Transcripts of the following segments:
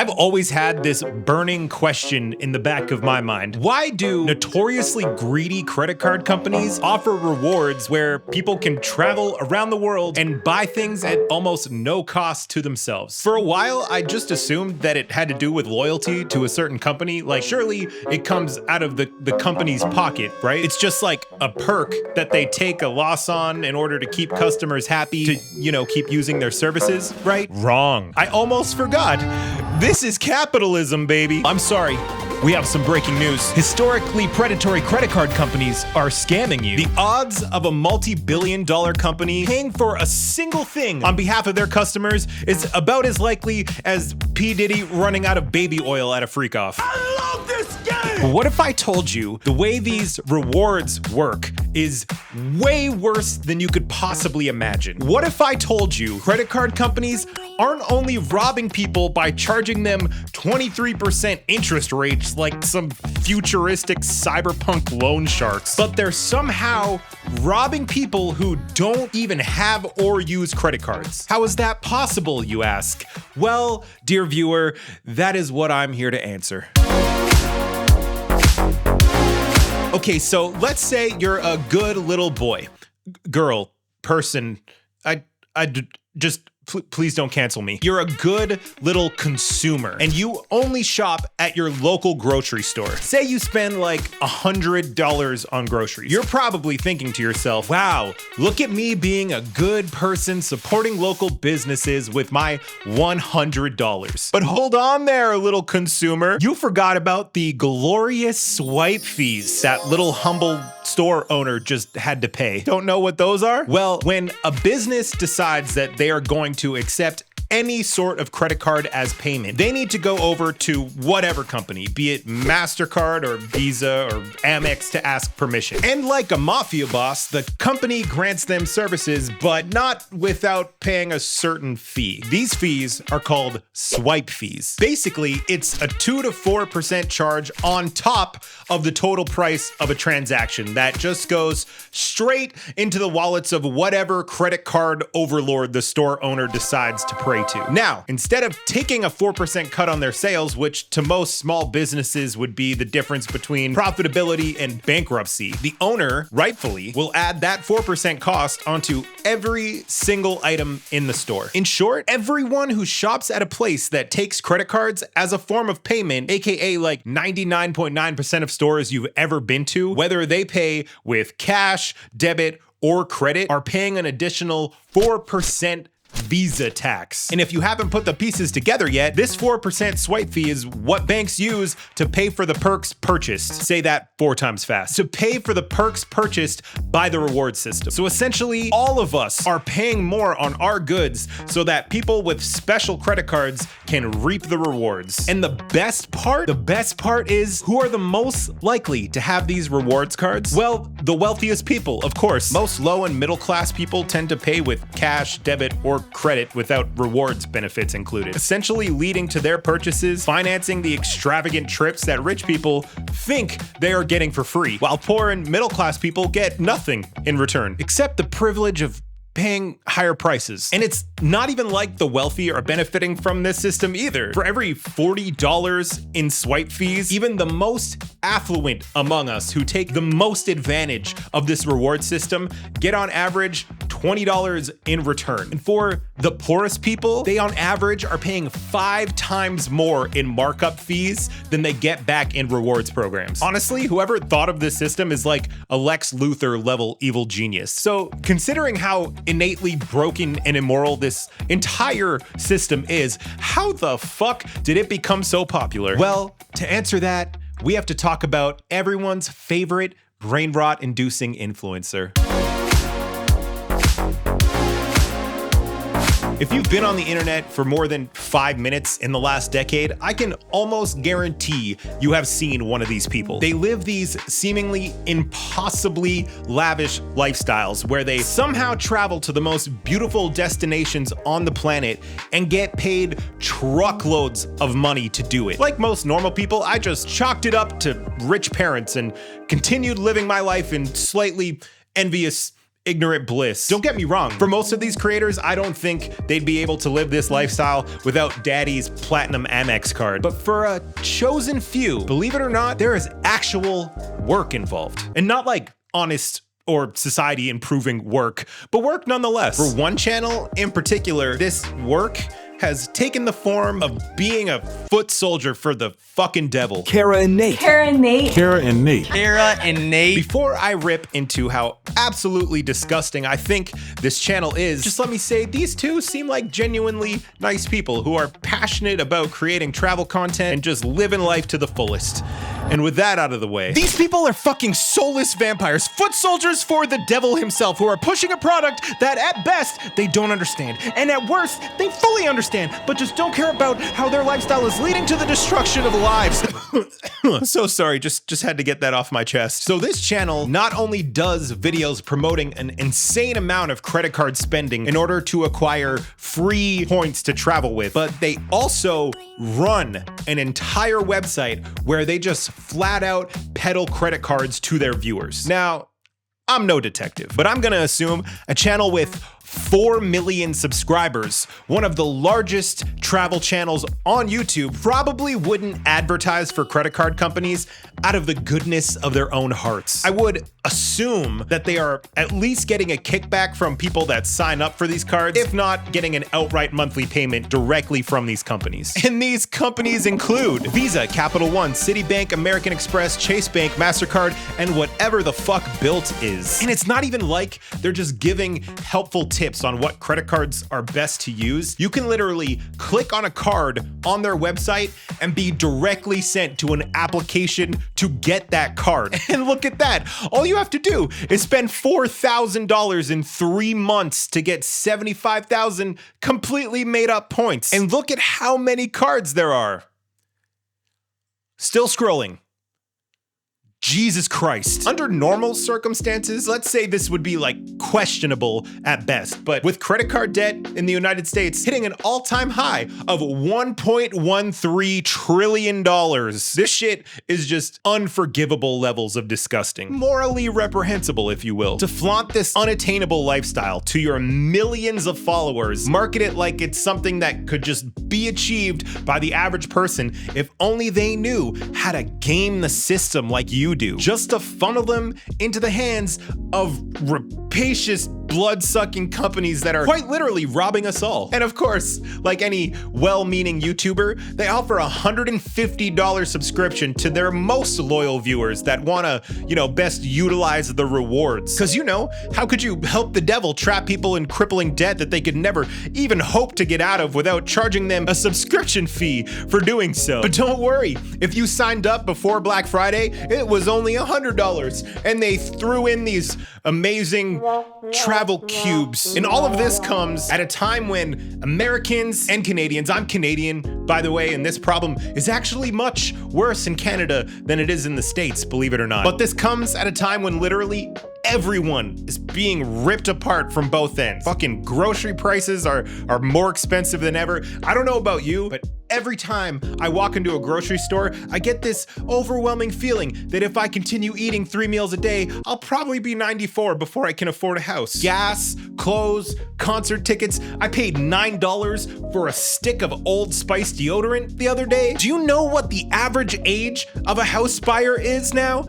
I've always had this burning question in the back of my mind. Why do notoriously greedy credit card companies offer rewards where people can travel around the world and buy things at almost no cost to themselves? For a while, I just assumed that it had to do with loyalty to a certain company. Like, surely it comes out of the company's pocket, right? It's just like a perk that they take a loss on in order to keep customers happy to, keep using their services, right? Wrong. I almost forgot. This is capitalism, baby. I'm sorry. We have some breaking news. Historically predatory credit card companies are scamming you. The odds of a multi-billion-dollar company paying for a single thing on behalf of their customers is about as likely as P. Diddy running out of baby oil at a freak-off. I love this game! But what if I told you the way these rewards work is way worse than you could possibly imagine? What if I told you credit card companies aren't only robbing people by charging them 23% interest rates like some futuristic cyberpunk loan sharks, but they're somehow robbing people who don't even have or use credit cards? How is that possible, you ask? Well, dear viewer, that is what I'm here to answer. Okay, so let's say you're a good little boy, girl, person. Please don't cancel me. You're a good little consumer and you only shop at your local grocery store. Say you spend like $100 on groceries. You're probably thinking to yourself, wow, look at me being a good person supporting local businesses with my $100. But hold on there, little consumer. You forgot about the glorious swipe fees that little humble store owner just had to pay. Don't know what those are? Well, when a business decides that they are going to accept any sort of credit card as payment, they need to go over to whatever company, be it MasterCard or Visa or Amex, to ask permission. And like a mafia boss, the company grants them services, but not without paying a certain fee. These fees are called swipe fees. Basically, it's a 2 to 4% charge on top of the total price of a transaction that just goes straight into the wallets of whatever credit card overlord the store owner decides to prey to. Now, instead of taking a 4% cut on their sales, which to most small businesses would be the difference between profitability and bankruptcy, the owner, rightfully, will add that 4% cost onto every single item in the store. In short, everyone who shops at a place that takes credit cards as a form of payment, aka like 99.9% of stores you've ever been to, whether they pay with cash, debit, or credit, are paying an additional 4% Visa tax. And if you haven't put the pieces together yet, this 4% swipe fee is what banks use to pay for the perks purchased. Say that 4 times fast. To pay for the perks purchased by the reward system. So essentially, all of us are paying more on our goods so that people with special credit cards can reap the rewards. And the best part is, who are the most likely to have these rewards cards? Well, the wealthiest people, of course. Most low and middle class people tend to pay with cash, debit, or credit without rewards benefits included, essentially leading to their purchases financing the extravagant trips that rich people think they are getting for free, while poor and middle class people get nothing in return, except the privilege of paying higher prices. And it's not even like the wealthy are benefiting from this system either. For every $40 in swipe fees, even the most affluent among us who take the most advantage of this reward system get on average $20 in return. And for the poorest people, they on average are paying 5 times more in markup fees than they get back in rewards programs. Honestly, whoever thought of this system is like a Lex Luthor level evil genius. So considering how innately broken and immoral this entire system is, how the fuck did it become so popular? Well, to answer that, we have to talk about everyone's favorite brain rot inducing influencer. If you've been on the internet for more than 5 minutes in the last decade, I can almost guarantee you have seen one of these people. They live these seemingly impossibly lavish lifestyles where they somehow travel to the most beautiful destinations on the planet and get paid truckloads of money to do it. Like most normal people, I just chalked it up to rich parents and continued living my life in slightly envious ignorant bliss. Don't get me wrong, for most of these creators, I don't think they'd be able to live this lifestyle without daddy's platinum Amex card. But for a chosen few, believe it or not, there is actual work involved. And not like honest or society improving work, but work nonetheless. For one channel in particular, this work has taken the form of being a foot soldier for the fucking devil. Kara and Nate. Kara and Nate. Kara and Nate. Kara and Nate. Before I rip into how absolutely disgusting I think this channel is, just let me say these two seem like genuinely nice people who are passionate about creating travel content and just living life to the fullest. And with that out of the way, these people are fucking soulless vampires, foot soldiers for the devil himself, who are pushing a product that at best they don't understand, and at worst they fully understand, but just don't care about how their lifestyle is leading to the destruction of lives. So sorry, just had to get that off my chest. So this channel not only does videos promoting an insane amount of credit card spending in order to acquire free points to travel with, but they also run an entire website where they just flat out peddle credit cards to their viewers. Now, I'm no detective, but I'm gonna assume a channel with 4 million subscribers, one of the largest travel channels on YouTube, probably wouldn't advertise for credit card companies out of the goodness of their own hearts. I would assume that they are at least getting a kickback from people that sign up for these cards, if not getting an outright monthly payment directly from these companies. And these companies include Visa, Capital One, Citibank, American Express, Chase Bank, MasterCard, and whatever the fuck Bilt is. And it's not even like they're just giving helpful tips on what credit cards are best to use. You can literally click on a card on their website and be directly sent to an application to get that card. And look at that. All you have to do is spend $4,000 in 3 months to get 75,000 completely made up points. And look at how many cards there are. Still scrolling. Jesus Christ. Under normal circumstances, let's say this would be like questionable at best, but with credit card debt in the United States hitting an all-time high of $1.13 trillion, this shit is just unforgivable levels of disgusting. Morally reprehensible, if you will. To flaunt this unattainable lifestyle to your millions of followers, market it like it's something that could just be achieved by the average person if only they knew how to game the system like you do, just to funnel them into the hands of rapacious, blood-sucking companies that are quite literally robbing us all. And of course, like any well-meaning YouTuber, they offer a $150 subscription to their most loyal viewers that wanna, best utilize the rewards. Cause how could you help the devil trap people in crippling debt that they could never even hope to get out of without charging them a subscription fee for doing so? But don't worry, if you signed up before Black Friday, it was only $100, and they threw in these amazing travel cubes. And all of this comes at a time when Americans and Canadians, I'm Canadian, by the way, and this problem is actually much worse in Canada than it is in the States, believe it or not. But this comes at a time when literally everyone is being ripped apart from both ends. Fucking grocery prices are more expensive than ever. I don't know about you, but every time I walk into a grocery store, I get this overwhelming feeling that if I continue eating 3 meals a day, I'll probably be 94 before I can afford a house. Gas, clothes, concert tickets. I paid $9 for a stick of Old Spice deodorant the other day. Do you know what the average age of a house buyer is now?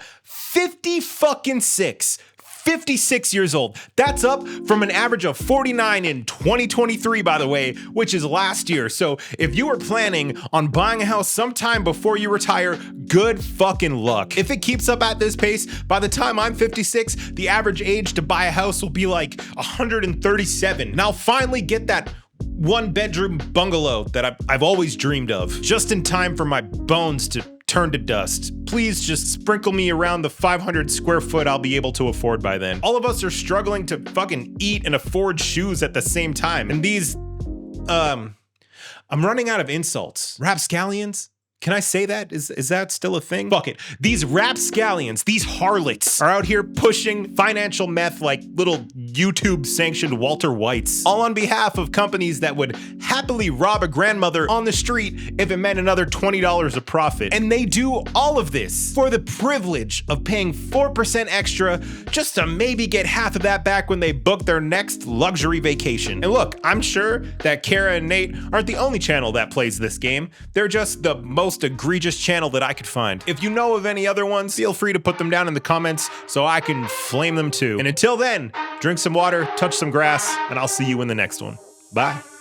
56 years old. That's up from an average of 49 in 2023, by the way, which is last year. So if you were planning on buying a house sometime before you retire, good fucking luck. If it keeps up at this pace, by the time I'm 56, the average age to buy a house will be like 137. And I'll finally get that 1-bedroom bungalow that I've always dreamed of, just in time for my bones to turn to dust. Please just sprinkle me around the 500 square foot I'll be able to afford by then. All of us are struggling to fucking eat and afford shoes at the same time. And these, I'm running out of insults. Rapscallions? Can I say that? Is that still a thing? Fuck it. These rapscallions, these harlots, are out here pushing financial meth like little YouTube-sanctioned Walter Whites, all on behalf of companies that would happily rob a grandmother on the street if it meant another $20 of profit. And they do all of this for the privilege of paying 4% extra just to maybe get half of that back when they book their next luxury vacation. And look, I'm sure that Kara and Nate aren't the only channel that plays this game. They're just the most egregious channel that I could find. If you know of any other ones, feel free to put them down in the comments so I can flame them too. And until then, drink some water, touch some grass, and I'll see you in the next one. Bye.